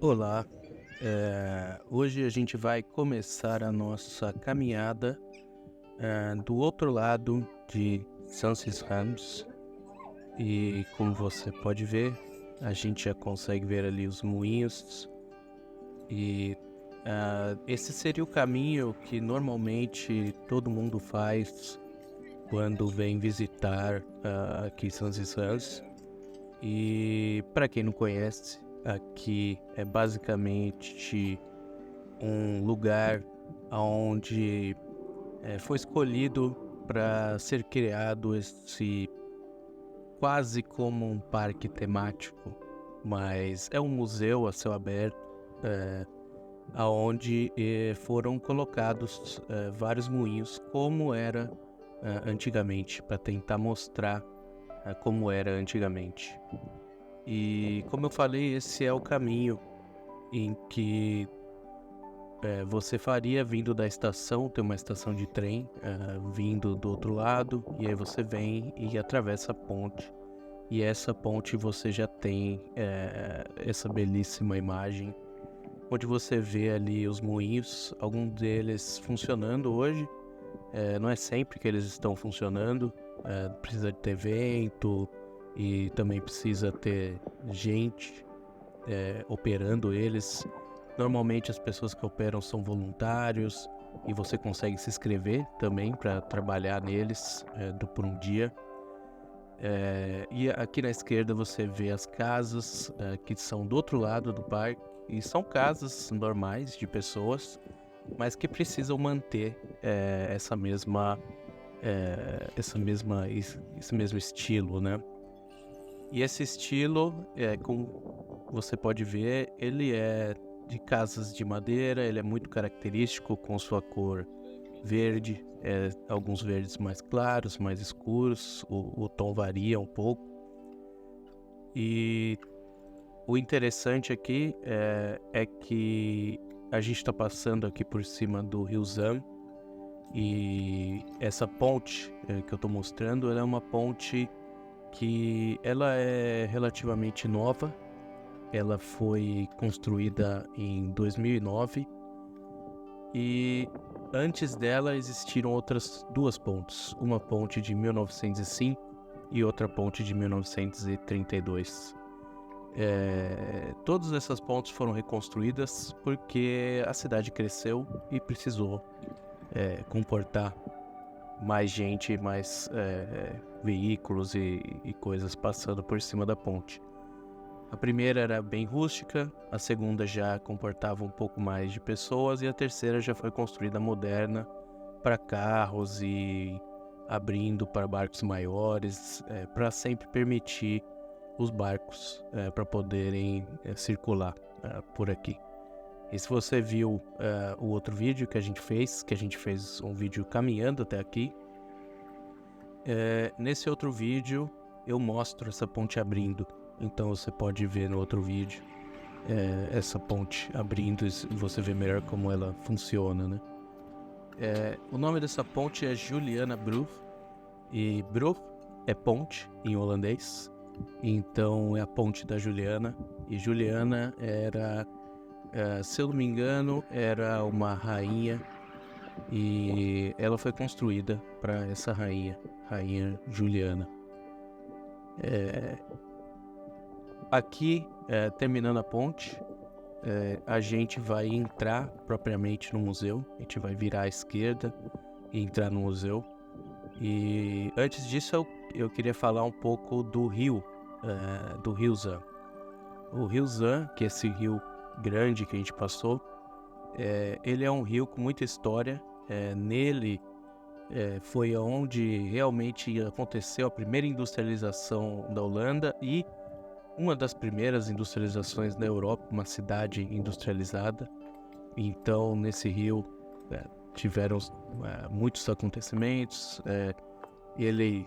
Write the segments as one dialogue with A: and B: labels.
A: Olá, hoje a gente vai começar a nossa caminhada do outro lado de Francis Ramos e como você pode ver, a gente já consegue ver ali os moinhos e esse seria o caminho que normalmente todo mundo faz quando vem visitar aqui Francis Ramos. E para quem não conhece, aqui é basicamente um lugar onde foi escolhido para ser criado esse quase como um parque temático, mas é um museu a céu aberto, aonde foram colocados vários moinhos como era antigamente, para tentar mostrar como era antigamente. E como eu falei, esse é o caminho em que você faria vindo da estação, tem uma estação de trem vindo do outro lado, e aí você vem e atravessa a ponte. E essa ponte você já tem essa belíssima imagem, onde você vê ali os moinhos, alguns deles funcionando hoje. Não é sempre que eles estão funcionando, precisa de ter vento e também precisa ter gente operando eles. Normalmente as pessoas que operam são voluntários e você consegue se inscrever também para trabalhar neles por um dia. E aqui na esquerda você vê as casas que são do outro lado do parque, e são casas normais de pessoas, mas que precisam manter esse mesmo estilo, né? E esse estilo, como você pode ver, ele é de casas de madeira, ele é muito característico com sua cor verde, alguns verdes mais claros, mais escuros, o tom varia um pouco. E o interessante aqui é que a gente está passando aqui por cima do Rio Zam, e essa ponte que eu estou mostrando, ela é uma ponte que ela é relativamente nova. Ela foi construída em 2009 e antes dela existiram outras duas pontes, uma ponte de 1905 e outra ponte de 1932. Todas essas pontes foram reconstruídas porque a cidade cresceu e precisou comportar mais gente, mais veículos e coisas passando por cima da ponte. A primeira era bem rústica, a segunda já comportava um pouco mais de pessoas e a terceira já foi construída moderna para carros e abrindo para barcos maiores, para sempre permitir os barcos para poderem circular por aqui. E se você viu o outro vídeo que a gente fez um vídeo caminhando até aqui, nesse outro vídeo eu mostro essa ponte abrindo. Então você pode ver no outro vídeo essa ponte abrindo e você vê melhor como ela funciona, né? O nome dessa ponte é Juliana Brug, e Brug é ponte em holandês, então é a ponte da Juliana. E Juliana era, se eu não me engano, era uma rainha, e ela foi construída para essa rainha Juliana. Aqui, terminando a ponte, a gente vai entrar propriamente no museu. A gente vai virar à esquerda e entrar no museu. E antes disso eu queria falar um pouco do rio, do Rio Zam. O Rio Zam, que é esse rio grande que a gente passou, ele é um rio com muita história. Nele foi onde realmente aconteceu a primeira industrialização da Holanda e uma das primeiras industrializações na Europa, uma cidade industrializada. Então, nesse rio tiveram muitos acontecimentos. Ele,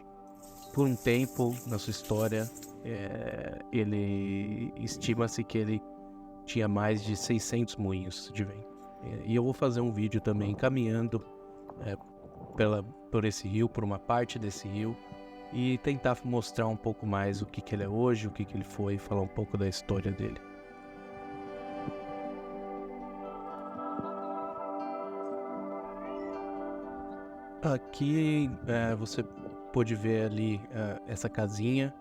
A: por um tempo na sua história, ele estima-se que ele tinha mais de 600 moinhos de vento. E eu vou fazer um vídeo também caminhando por esse rio, por uma parte desse rio, e tentar mostrar um pouco mais o que ele é hoje, o que ele foi, falar um pouco da história dele. Aqui você pode ver ali essa casinha,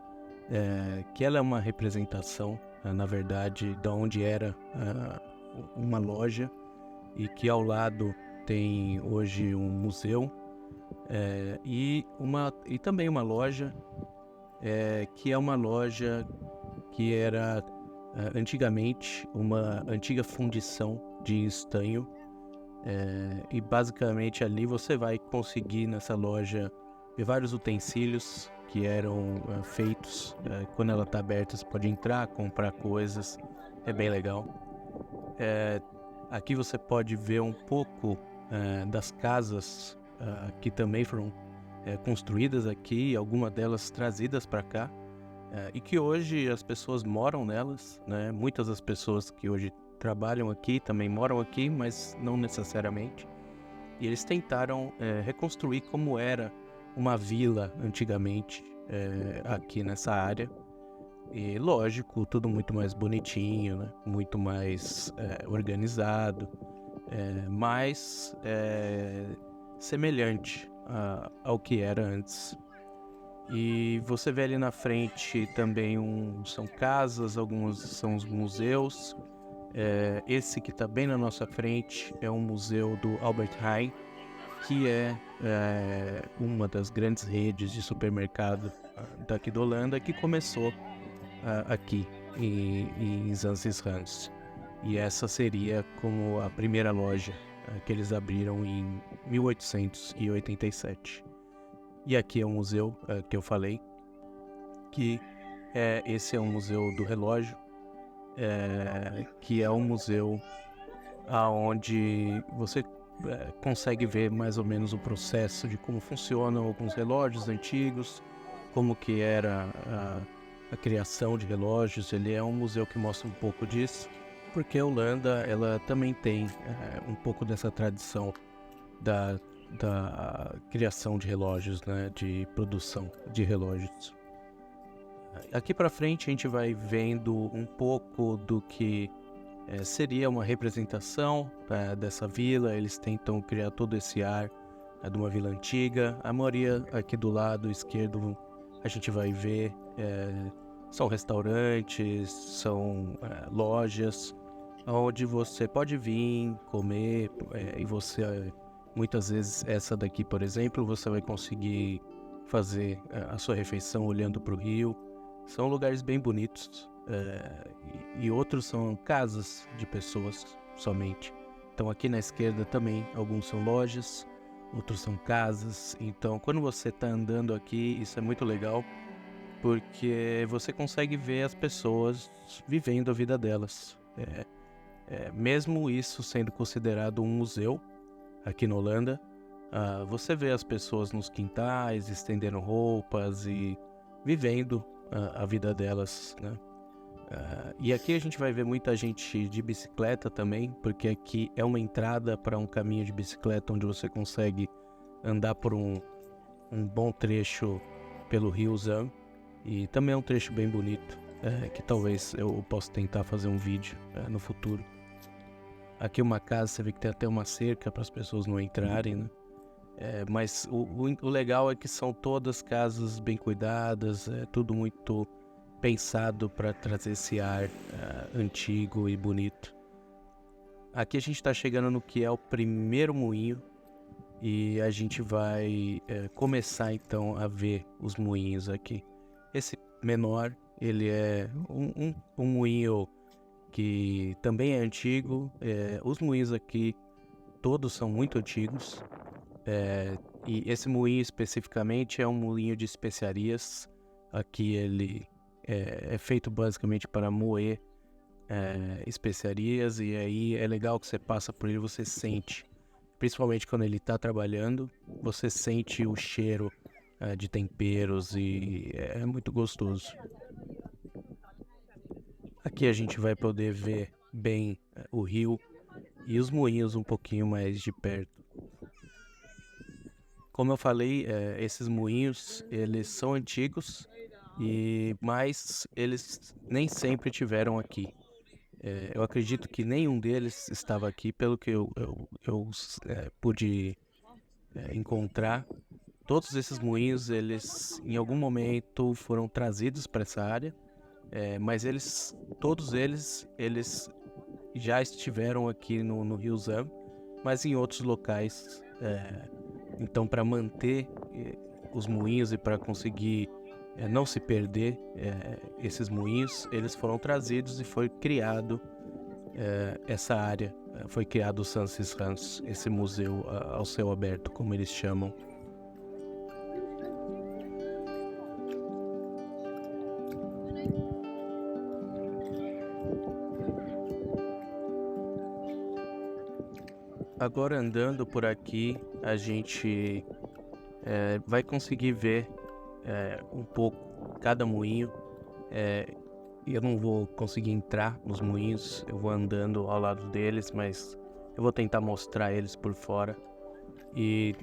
A: que ela é uma representação, na verdade, da onde era uma loja e que ao lado tem hoje um museu e também uma loja, que é uma loja que era antigamente uma antiga fundição de estanho. E basicamente ali você vai conseguir nessa loja ver vários utensílios que eram feitos. Quando ela está aberta você pode entrar, comprar coisas, é bem legal. Aqui você pode ver um pouco das casas que também foram construídas aqui, algumas delas trazidas para cá, e que hoje as pessoas moram nelas, né? Muitas das pessoas que hoje trabalham aqui também moram aqui, mas não necessariamente. E eles tentaram reconstruir como era uma vila antigamente aqui nessa área. E lógico, tudo muito mais bonitinho, né? Muito mais organizado, mais semelhante ao que era antes. E você vê ali na frente também são casas, alguns são os museus. Esse que está bem na nossa frente é um museu do Albert Heijn, que é uma das grandes redes de supermercado daqui da Holanda, que começou aqui em Zanzibar. E essa seria como a primeira loja que eles abriram em 1887. E aqui é o museu que eu falei, que esse é um museu do relógio, que é um museu onde você consegue ver mais ou menos o processo de como funcionam alguns relógios antigos, como que era a criação de relógios. Ele é um museu que mostra um pouco disso, porque a Holanda ela também tem um pouco dessa tradição da criação de relógios, né, de produção de relógios. Aqui para frente a gente vai vendo um pouco do que seria uma representação dessa vila. Eles tentam criar todo esse ar de uma vila antiga. A maioria aqui do lado esquerdo a gente vai ver são restaurantes, são lojas onde você pode vir comer e você muitas vezes essa daqui, por exemplo, você vai conseguir fazer a sua refeição olhando para o rio. São lugares bem bonitos. E outros são casas de pessoas somente. Então aqui na esquerda também alguns são lojas, outros são casas. Então quando você está andando aqui, isso é muito legal, porque você consegue ver as pessoas vivendo a vida delas. Mesmo isso sendo considerado um museu aqui na Holanda, você vê as pessoas nos quintais estendendo roupas e vivendo a vida delas, né? E aqui a gente vai ver muita gente de bicicleta também, porque aqui é uma entrada para um caminho de bicicleta onde você consegue andar por um bom trecho pelo rio Zam. E também é um trecho bem bonito, que talvez eu possa tentar fazer um vídeo no futuro. Aqui uma casa, você vê que tem até uma cerca para as pessoas não entrarem, né? Mas o legal é que são todas casas bem cuidadas, tudo muito pensado para trazer esse ar antigo e bonito. Aqui a gente está chegando no que é o primeiro moinho e a gente vai começar então a ver os moinhos aqui. Esse menor, ele é um moinho que também é antigo. Os moinhos aqui todos são muito antigos. E esse moinho especificamente é um moinho de especiarias. Aqui ele é feito basicamente para moer especiarias, e aí é legal que você passa por ele, você sente, principalmente quando ele está trabalhando, você sente o cheiro de temperos e é muito gostoso. Aqui a gente vai poder ver bem o rio e os moinhos um pouquinho mais de perto. Como eu falei, esses moinhos, eles são antigos, mas eles nem sempre tiveram aqui. Eu acredito que nenhum deles estava aqui, pelo que eu pude encontrar. Todos esses moinhos, eles em algum momento foram trazidos para essa área, mas todos eles já estiveram aqui no Rio Zam, mas em outros locais. Então, para manter os moinhos e para conseguir não se perder esses moinhos, eles foram trazidos e foi criado essa área. Foi criado o Sansis Hans, esse museu ao céu aberto, como eles chamam. Agora andando por aqui, a gente vai conseguir ver um pouco cada moinho. Eu não vou conseguir entrar nos moinhos, eu vou andando ao lado deles, mas eu vou tentar mostrar eles por fora. E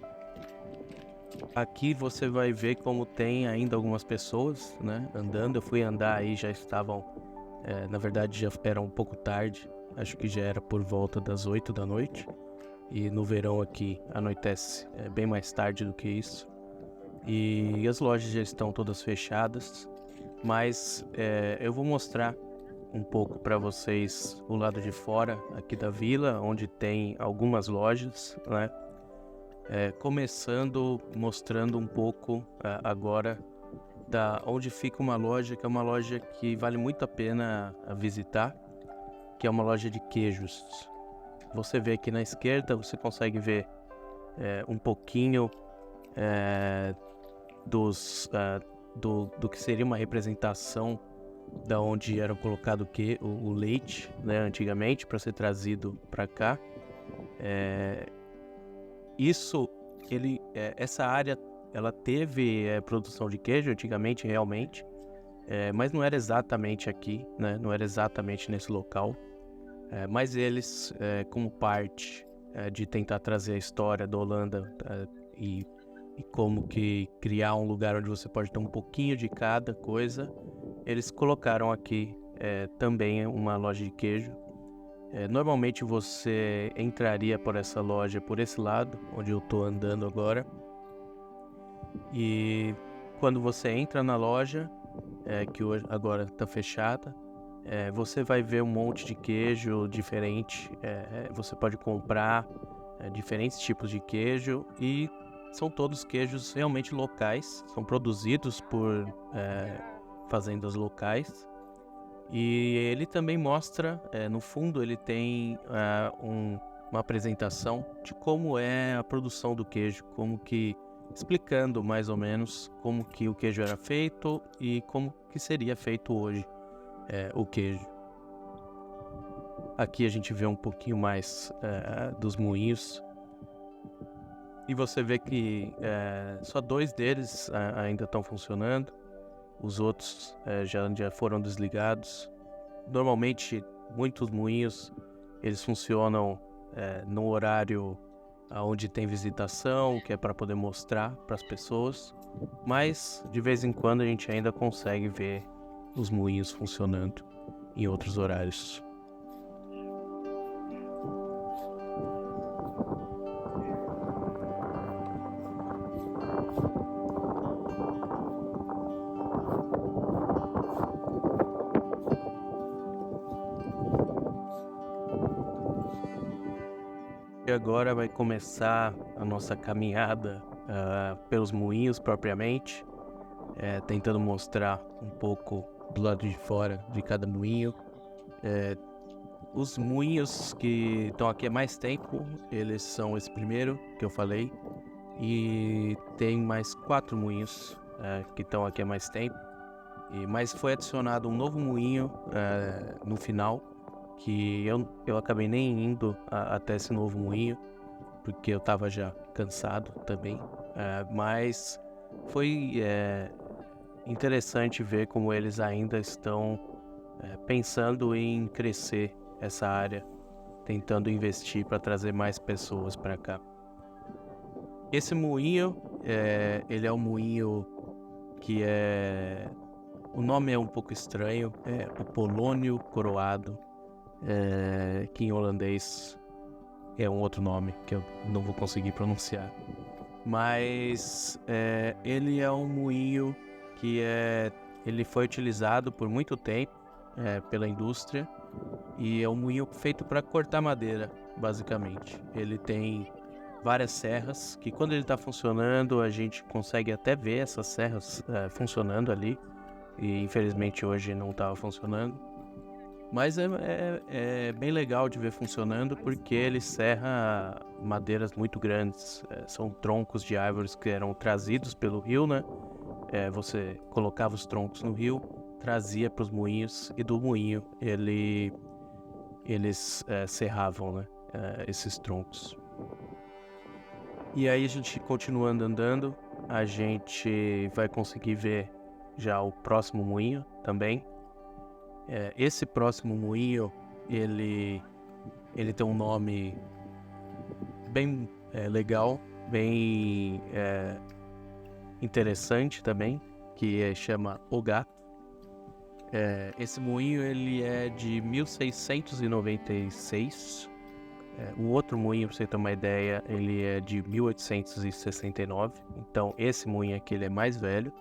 A: aqui você vai ver como tem ainda algumas pessoas, né, andando. Eu fui andar aí, já estavam, na verdade já era um pouco tarde, acho que já era por volta das 8 da noite. E no verão aqui anoitece bem mais tarde do que isso. E as lojas já estão todas fechadas, mas eu vou mostrar um pouco para vocês o lado de fora aqui da vila, onde tem algumas lojas, né? Começando mostrando um pouco agora da onde fica uma loja, que é uma loja que vale muito a pena visitar, que é uma loja de queijos. Você vê aqui na esquerda, você consegue ver um pouquinho do que seria uma representação da onde era colocado o leite, né, antigamente, para ser trazido para cá. Essa área, ela teve produção de queijo antigamente, realmente, mas não era exatamente aqui, né, não era exatamente nesse local. Mas eles, como parte de tentar trazer a história da Holanda e como que criar um lugar onde você pode ter um pouquinho de cada coisa, eles colocaram aqui também uma loja de queijo. Normalmente você entraria por essa loja por esse lado, onde eu estou andando agora. E quando você entra na loja, que hoje, agora está fechada, você vai ver um monte de queijo diferente. Você pode comprar diferentes tipos de queijo e são todos queijos realmente locais, são produzidos por fazendas locais. E ele também mostra, no fundo ele tem uma apresentação de como é a produção do queijo, explicando mais ou menos como que o queijo era feito e como que seria feito hoje o queijo. Aqui a gente vê um pouquinho mais dos moinhos. E você vê que só 2 deles ainda estão funcionando. Os outros já foram desligados. Normalmente, muitos moinhos eles funcionam no horário onde tem visitação, que é para poder mostrar para as pessoas. Mas, de vez em quando, a gente ainda consegue ver os moinhos funcionando em outros horários. E agora vai começar a nossa caminhada pelos moinhos propriamente, tentando mostrar um pouco do lado de fora de cada moinho. Os moinhos que estão aqui há mais tempo, eles são esse primeiro que eu falei, e tem mais 4 moinhos que estão aqui há mais tempo, mas foi adicionado um novo moinho no final, que eu acabei nem indo até esse novo moinho, porque eu estava já cansado também, mas foi interessante ver como eles ainda estão pensando em crescer essa área, tentando investir para trazer mais pessoas para cá. Esse moinho, ele é um moinho que o nome é um pouco estranho, é o Polônio Coroado, que em holandês é um outro nome que eu não vou conseguir pronunciar. mas ele é um moinho que ele foi utilizado por muito tempo pela indústria, e é um moinho feito para cortar madeira, basicamente. Ele tem várias serras que, quando ele está funcionando, a gente consegue até ver essas serras funcionando ali, e infelizmente hoje não estava funcionando. Mas é bem legal de ver funcionando, porque ele serra madeiras muito grandes. São troncos de árvores que eram trazidos pelo rio, né? Você colocava os troncos no rio, trazia para os moinhos, e do moinho eles serravam, né? Esses troncos. E aí, a gente continuando andando, a gente vai conseguir ver já o próximo moinho também. Esse próximo moinho, ele tem um nome bem legal, bem interessante também, que chama O Gato. Esse moinho ele é de 1696. O outro moinho, para você ter uma ideia, ele é de 1869. Então esse moinho aqui ele é mais velho.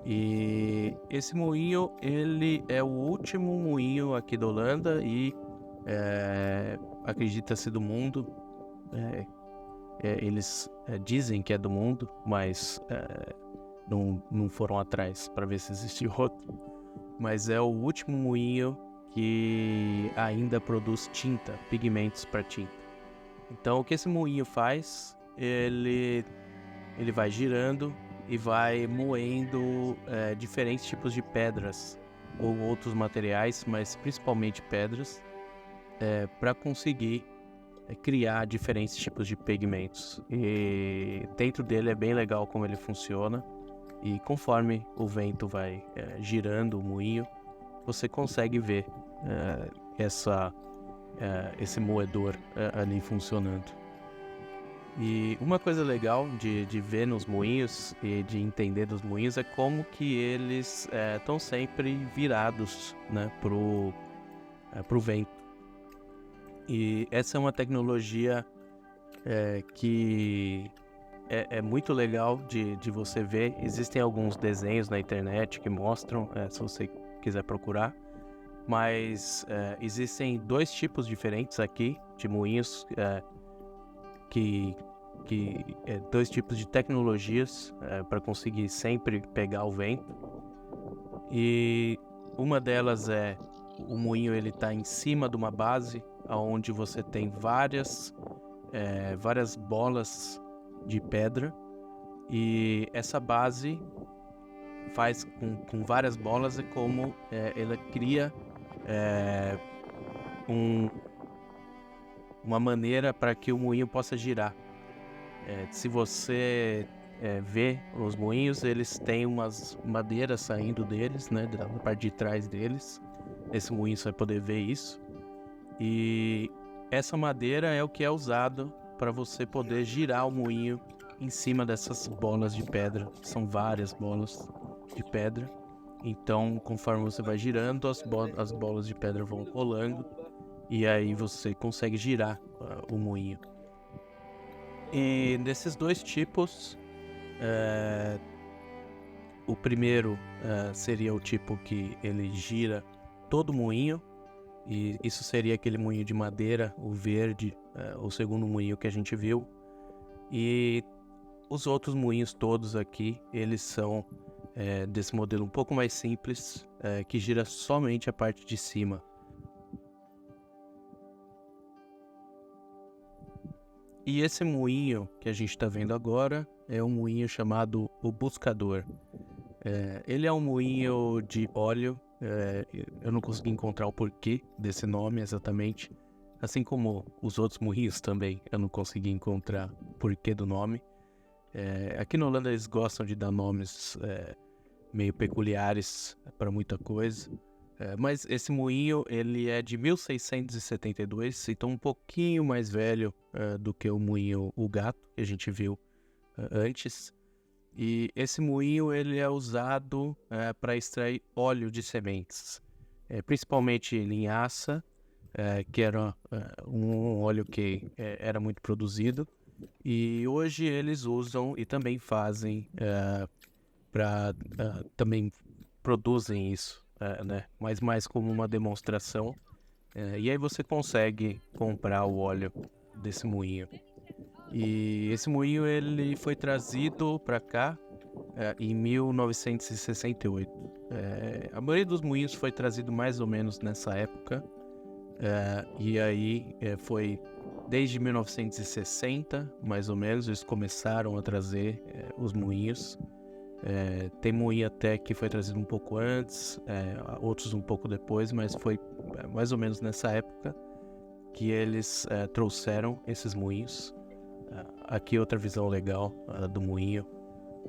A: E esse moinho, ele é o último moinho aqui da Holanda e acredita-se do mundo. Eles dizem que é do mundo, mas não foram atrás para ver se existe outro. Mas é o último moinho que ainda produz tinta, pigmentos para tinta. Então o que esse moinho faz, ele vai girando e vai moendo diferentes tipos de pedras ou outros materiais, mas principalmente pedras, para conseguir criar diferentes tipos de pigmentos. E dentro dele é bem legal como ele funciona, e conforme o vento vai girando o moinho, você consegue ver esse moedor ali funcionando. E uma coisa legal de ver nos moinhos e de entender dos moinhos é como que eles estão sempre virados, né, pro vento. E essa é uma tecnologia que é muito legal de você ver. Existem alguns desenhos na internet que mostram, se você quiser procurar. Mas existem dois tipos diferentes aqui de moinhos, dois tipos de tecnologias para conseguir sempre pegar o vento. E uma delas o moinho ele está em cima de uma base, onde você tem várias bolas de pedra, e essa base faz com várias bolas, como ela cria uma maneira para que o moinho possa girar. Se você vê os moinhos, eles têm umas madeiras saindo deles, né, da parte de trás deles. Esse moinho você vai poder ver isso. E essa madeira é o que é usado para você poder girar o moinho em cima dessas bolas de pedra. São várias bolas de pedra. Então, conforme você vai girando, as bolas de pedra vão rolando, e aí você consegue girar o moinho. E desses dois tipos, o primeiro seria o tipo que ele gira todo o moinho, e isso seria aquele moinho de madeira, o verde, o segundo moinho que a gente viu. E os outros moinhos todos aqui, eles são desse modelo um pouco mais simples, que gira somente a parte de cima. E esse moinho que a gente está vendo agora é um moinho chamado o Buscador. Ele é um moinho de óleo. Eu não consegui encontrar o porquê desse nome exatamente, assim como os outros moinhos também eu não consegui encontrar o porquê do nome. Aqui na Holanda eles gostam de dar nomes meio peculiares para muita coisa, mas esse moinho ele é de 1672, então um pouquinho mais velho do que o moinho O Gato que a gente viu antes. E esse moinho ele é usado para extrair óleo de sementes, principalmente linhaça, que era um óleo que era muito produzido, E hoje eles usam e também fazem também produzem isso, né? Mas mais como uma demonstração. E aí você consegue comprar o óleo desse moinho. E esse moinho ele foi trazido para cá em 1968. A maioria dos moinhos foi trazido mais ou menos nessa época. E aí foi desde 1960, mais ou menos, eles começaram a trazer os moinhos. Tem moinho até que foi trazido um pouco antes, outros um pouco depois, mas foi mais ou menos nessa época que eles trouxeram esses moinhos. Aqui outra visão legal do moinho.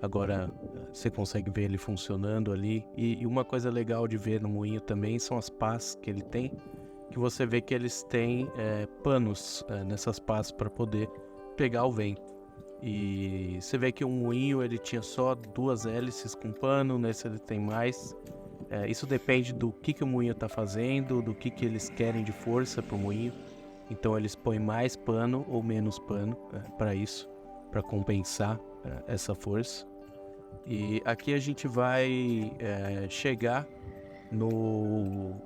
A: Agora você consegue ver ele funcionando ali. E uma coisa legal de ver no moinho também são as pás que ele tem, que você vê que eles têm panos nessas pás para poder pegar o vento. E você vê que o moinho ele tinha só 2 hélices com pano, nesse ele tem mais. Isso depende do que o moinho está fazendo, do que eles querem de força para o moinho. Então eles põem mais pano ou menos pano para isso, para compensar essa força. E aqui a gente vai chegar no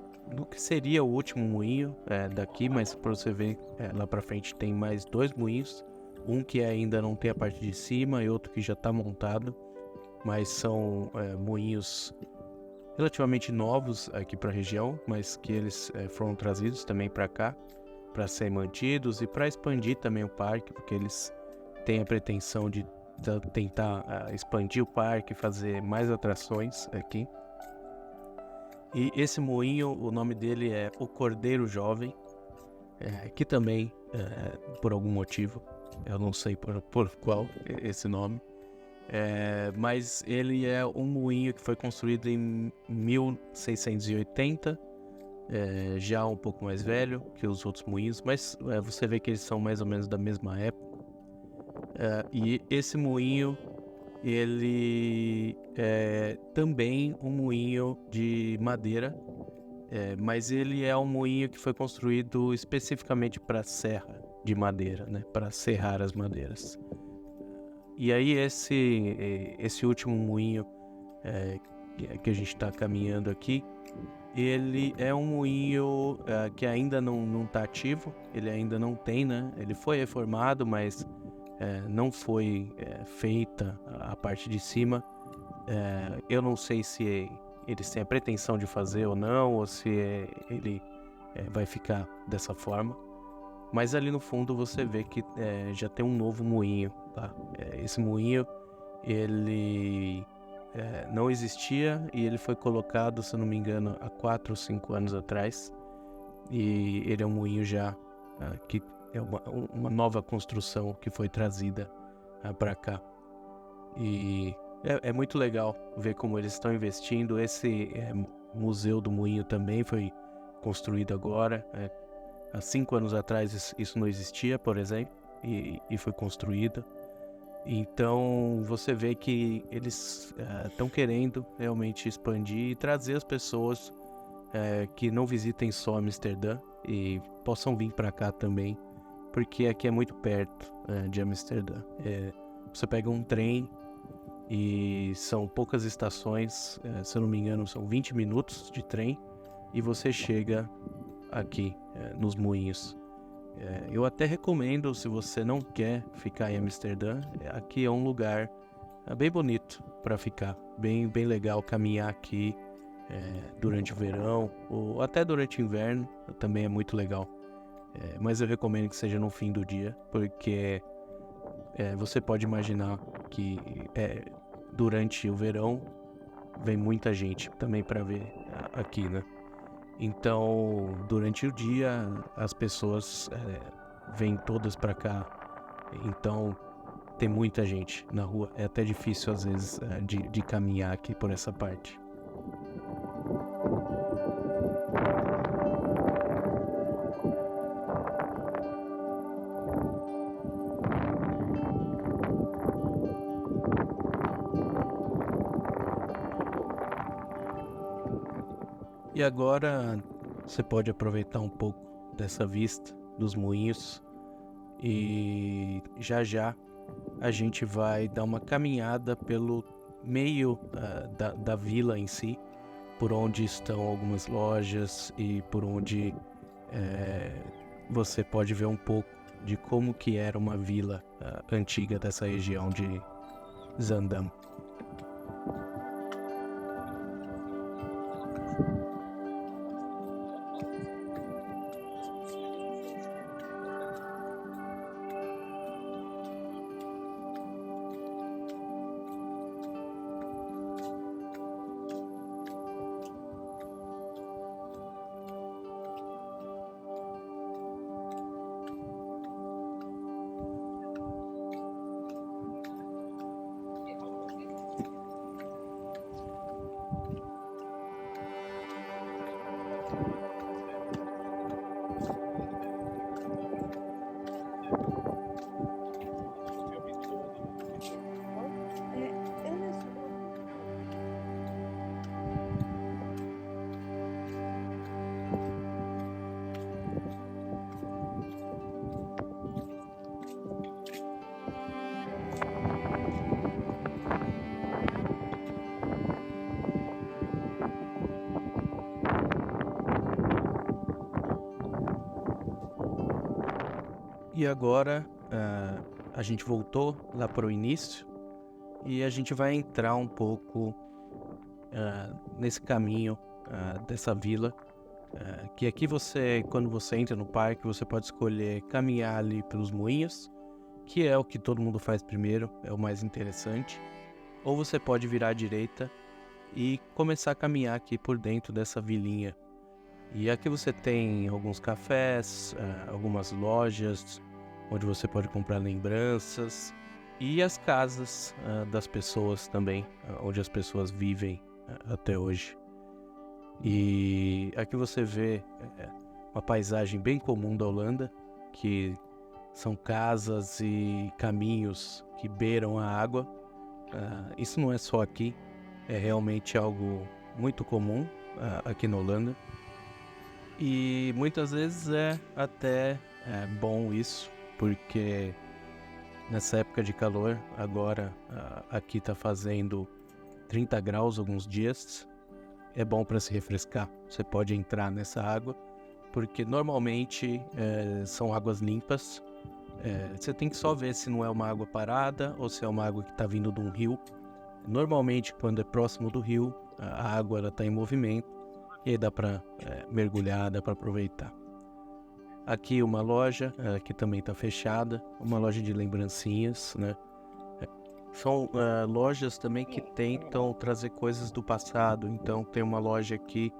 A: que seria o último moinho daqui, mas para você ver lá para frente tem mais 2 moinhos. Um que ainda não tem a parte de cima e outro que já está montado, mas são moinhos relativamente novos aqui para a região, mas que eles foram trazidos também para cá para serem mantidos e para expandir também o parque, porque eles têm a pretensão de tentar expandir o parque, fazer mais atrações aqui. E esse moinho, o nome dele é o Cordeiro Jovem, que também, por algum motivo, eu não sei por qual esse nome, mas ele é um moinho que foi construído em 1680, já um pouco mais velho que os outros moinhos, mas você vê que eles são mais ou menos da mesma época. E esse moinho, ele é também um moinho de madeira, mas ele é um moinho que foi construído especificamente para serra de madeira, né, para serrar as madeiras. E aí esse último moinho que a gente está caminhando aqui, ele é um moinho que ainda não está ativo, ele ainda não tem, né? Ele foi reformado, mas não foi feita a parte de cima. Eu não sei se eles têm a pretensão de fazer ou não, ou se ele vai ficar dessa forma. Mas ali no fundo você vê que já tem um novo moinho, tá? Esse moinho, ele não existia e ele foi colocado, se eu não me engano, há 4 ou 5 anos atrás. E ele é um moinho já que é uma nova construção que foi trazida para cá. E é muito legal ver como eles estão investindo. Esse museu do moinho também foi construído agora. Há 5 anos atrás isso não existia, por exemplo, e foi construído. Então você vê que eles estão querendo realmente expandir e trazer as pessoas que não visitem só Amsterdã e possam vir para cá também, porque aqui é muito perto de Amsterdã. Você pega um trem e são poucas estações, se eu não me engano são 20 minutos de trem e você chega aqui nos moinhos. Eu até recomendo, se você não quer ficar em Amsterdã, aqui é um lugar bem bonito para ficar, bem legal caminhar aqui durante o verão ou até durante o inverno, também é muito legal. Mas eu recomendo que seja no fim do dia, porque você pode imaginar que durante o verão vem muita gente também para ver aqui, né? Então, durante o dia, as pessoas vêm todas para cá. Então, tem muita gente na rua. É até difícil, às vezes, de caminhar aqui por essa parte. E agora, você pode aproveitar um pouco dessa vista dos moinhos e já já a gente vai dar uma caminhada pelo meio da vila em si, por onde estão algumas lojas e por onde você pode ver um pouco de como que era uma vila antiga dessa região de Zaandam. E agora a gente voltou lá para o início e a gente vai entrar um pouco nesse caminho dessa vila. Que aqui quando você entra no parque, você pode escolher caminhar ali pelos moinhos, que é o que todo mundo faz primeiro, é o mais interessante. Ou você pode virar à direita e começar a caminhar aqui por dentro dessa vilinha. E aqui você tem alguns cafés, algumas lojas, onde você pode comprar lembranças, e as casas das pessoas também, onde as pessoas vivem até hoje. E aqui você vê uma paisagem bem comum da Holanda, que são casas e caminhos que beiram a água. Isso não é só aqui, é realmente algo muito comum aqui na Holanda. E muitas vezes é até bom isso, porque nessa época de calor, agora aqui está fazendo 30 graus alguns dias, é bom para se refrescar. Você pode entrar nessa água, porque normalmente são águas limpas. Você tem que só ver se não é uma água parada ou se é uma água que está vindo de um rio. Normalmente, quando é próximo do rio, a água está em movimento e aí dá para mergulhar, dá para aproveitar. Aqui uma loja que também está fechada, uma loja de lembrancinhas, né? São lojas também que tentam trazer coisas do passado. Então tem uma loja aqui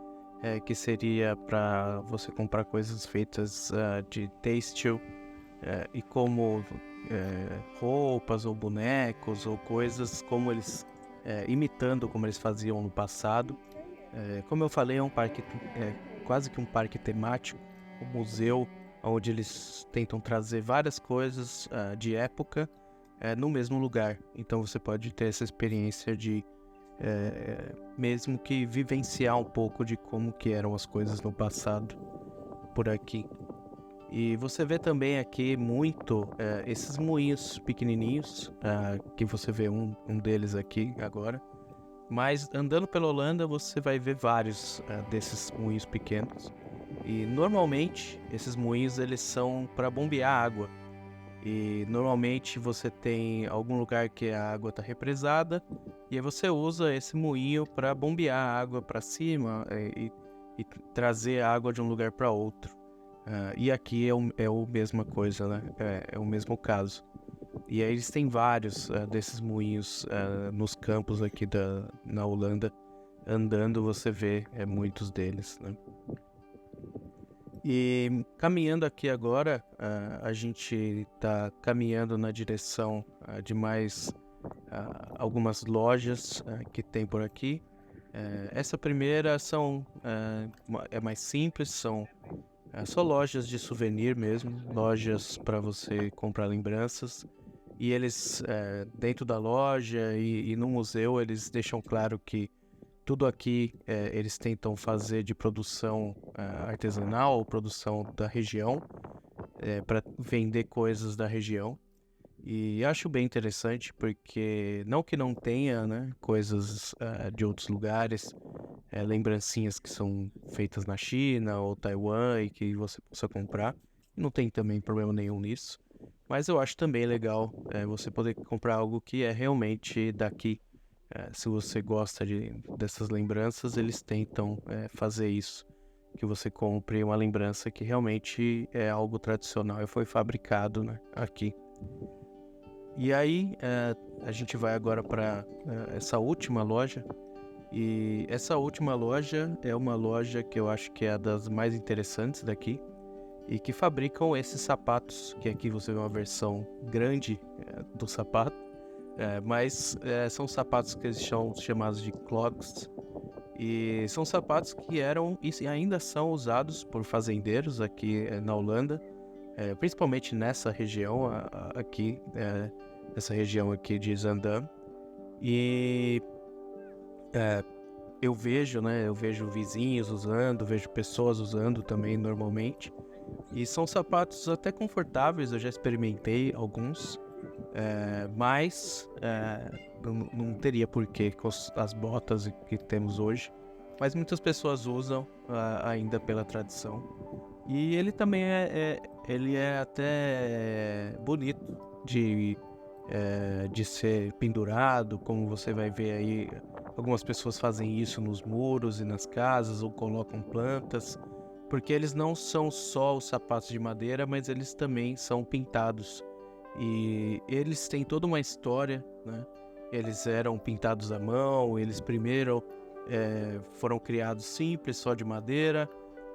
A: que seria para você comprar coisas feitas de têxtil e como roupas ou bonecos ou coisas como eles imitando como eles faziam no passado. Como eu falei, é um parque quase que um parque temático, um museu onde eles tentam trazer várias coisas de época no mesmo lugar. Então você pode ter essa experiência de mesmo que vivenciar um pouco de como que eram as coisas no passado por aqui. E você vê também aqui muito esses moinhos pequenininhos, que você vê um deles aqui agora. Mas andando pela Holanda você vai ver vários desses moinhos pequenos. E normalmente esses moinhos eles são para bombear água. E normalmente você tem algum lugar que a água está represada e aí você usa esse moinho para bombear a água para cima e trazer a água de um lugar para outro. E aqui é a mesma coisa, né? É o mesmo caso. E aí eles têm vários desses moinhos nos campos aqui na Holanda. Andando você vê muitos deles, né? E caminhando aqui agora, a gente está caminhando na direção de mais algumas lojas que tem por aqui. Essa primeira é mais simples, são só lojas de souvenir mesmo, lojas para você comprar lembranças. E eles, dentro da loja e no museu, eles deixam claro que tudo aqui eles tentam fazer de produção artesanal ou produção da região. para vender coisas da região. E acho bem interessante porque não que não tenha, né, coisas de outros lugares, lembrancinhas que são feitas na China ou Taiwan e que você possa comprar. Não tem também problema nenhum nisso. Mas eu acho também legal você poder comprar algo que é realmente daqui. Se você gosta dessas lembranças, eles tentam fazer isso. Que você compre uma lembrança que realmente é algo tradicional e foi fabricado, né, aqui. E aí, a gente vai agora para essa última loja. E essa última loja é uma loja que eu acho que é a das mais interessantes daqui. E que fabricam esses sapatos, que aqui você vê uma versão grande do sapato. Mas são sapatos que eles são chamados de clogs. E são sapatos que eram e ainda são usados por fazendeiros aqui na Holanda. Principalmente nessa região aqui, nessa região aqui de Zaandam. E eu vejo, né? Eu vejo vizinhos usando, vejo pessoas usando também normalmente. E são sapatos até confortáveis, eu já experimentei alguns, mas não teria porquê com as botas que temos hoje. Mas muitas pessoas usam ainda pela tradição. E ele também ele é até bonito de ser pendurado, como você vai ver aí. Algumas pessoas fazem isso nos muros e nas casas ou colocam plantas, porque eles não são só os sapatos de madeira, mas eles também são pintados. E eles têm toda uma história, né? Eles eram pintados à mão, eles primeiro foram criados simples, só de madeira.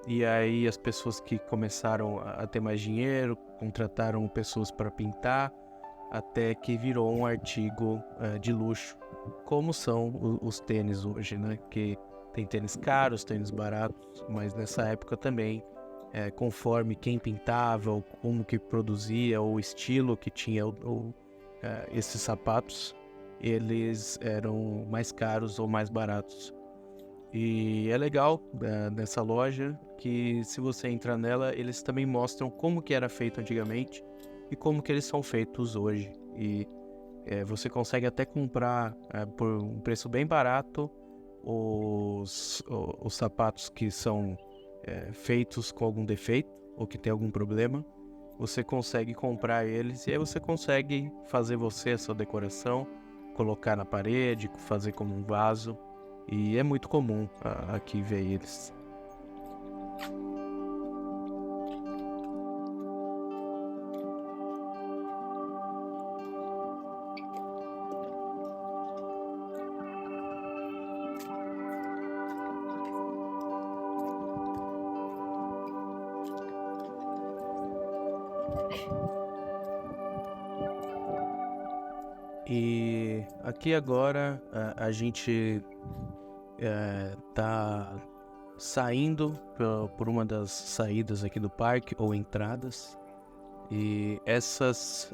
A: E aí as pessoas que começaram a ter mais dinheiro contrataram pessoas para pintar, até que virou um artigo de luxo, como são os tênis hoje, né? Que tem tênis caros, tênis baratos, mas nessa época também, conforme quem pintava, ou como que produzia, ou o estilo que tinha esses sapatos, eles eram mais caros ou mais baratos. E é legal nessa loja que, se você entrar nela, eles também mostram como que era feito antigamente e como que eles são feitos hoje. E você consegue até comprar por um preço bem barato os sapatos que são feitos com algum defeito ou que tem algum problema. Você consegue comprar eles e aí você consegue fazer a sua decoração, colocar na parede, fazer como um vaso. E é muito comum aqui ver eles. E aqui agora a gente tá saindo por uma das saídas aqui do parque, ou entradas. E essas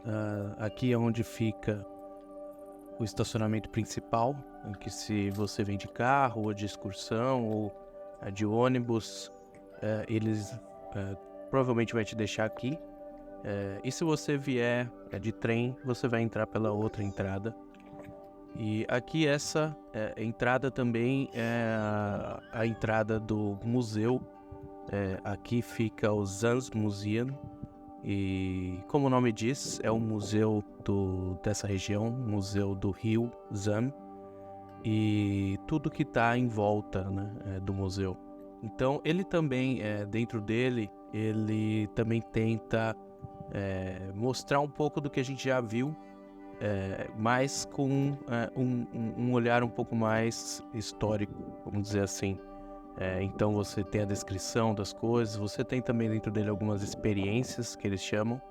A: aqui é onde fica o estacionamento principal, em que, se você vem de carro, ou de excursão, ou de ônibus, eles provavelmente vai te deixar aqui. E se você vier de trem, você vai entrar pela outra entrada. E aqui essa entrada também é a entrada do museu. Aqui fica o Zansmuseum. E como o nome diz, é um museu dessa região, museu do rio Zam. E tudo que está em volta, né, do museu. Então ele também, dentro dele, ele também tenta mostrar um pouco do que a gente já viu, mas com um olhar um pouco mais histórico, vamos dizer assim. Então você tem a descrição das coisas, você tem também dentro dele algumas experiências que eles chamam.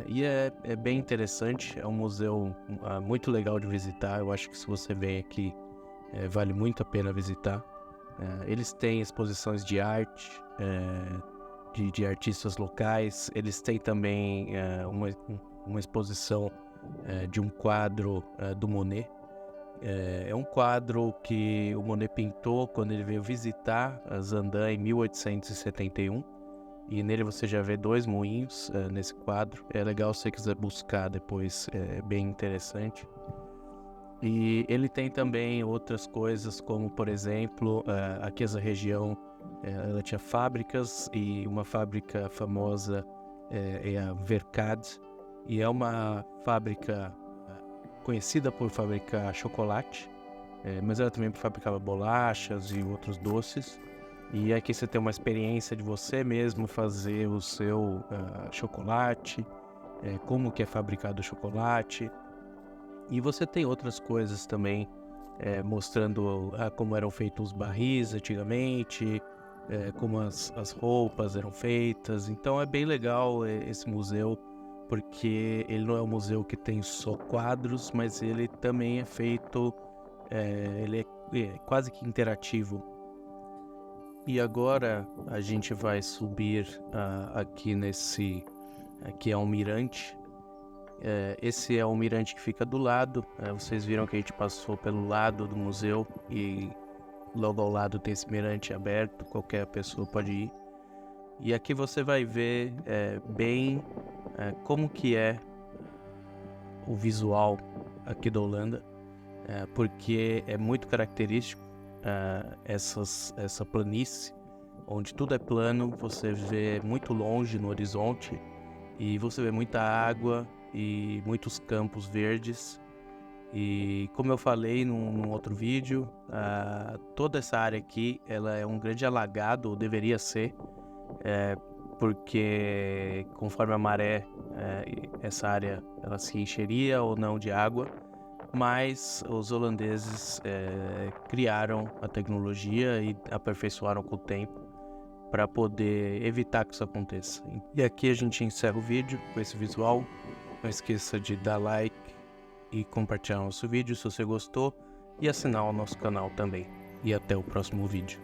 A: E é bem interessante, é um museu muito legal de visitar. Eu acho que, se você vem aqui, vale muito a pena visitar. Eles têm exposições de arte, de artistas locais. Eles têm também uma exposição de um quadro do Monet. É um quadro que o Monet pintou quando ele veio visitar Zaandam em 1871. e nele você já vê 2 moinhos nesse quadro. É legal se você quiser buscar depois, é bem interessante. E ele tem também outras coisas, como por exemplo, aqui essa região ela tinha fábricas, e uma fábrica famosa é a Vercad, e é uma fábrica conhecida por fabricar chocolate, mas ela também fabricava bolachas e outros doces. E aqui você tem uma experiência de você mesmo fazer o seu chocolate, como que é fabricado o chocolate. E você tem outras coisas também, mostrando como eram feitos os barris antigamente, como as roupas eram feitas. Então é bem legal esse museu, porque ele não é um museu que tem só quadros, mas ele também é feito, ele é quase que interativo. E agora a gente vai subir aqui aqui é um mirante. Esse é o mirante que fica do lado. Vocês viram que a gente passou pelo lado do museu e logo ao lado tem esse mirante aberto, qualquer pessoa pode ir. E aqui você vai ver bem como que é o visual aqui da Holanda, porque é muito característico essa planície, onde tudo é plano. Você vê muito longe no horizonte e você vê muita água e muitos campos verdes. E como eu falei num outro vídeo, toda essa área aqui ela é um grande alagado, ou deveria ser, porque conforme a maré, essa área ela se encheria ou não de água, mas os holandeses criaram a tecnologia e aperfeiçoaram com o tempo para poder evitar que isso aconteça. E aqui a gente encerra o vídeo com esse visual. Não esqueça de dar like e compartilhar nosso vídeo se você gostou, e assinar o nosso canal também. E até o próximo vídeo.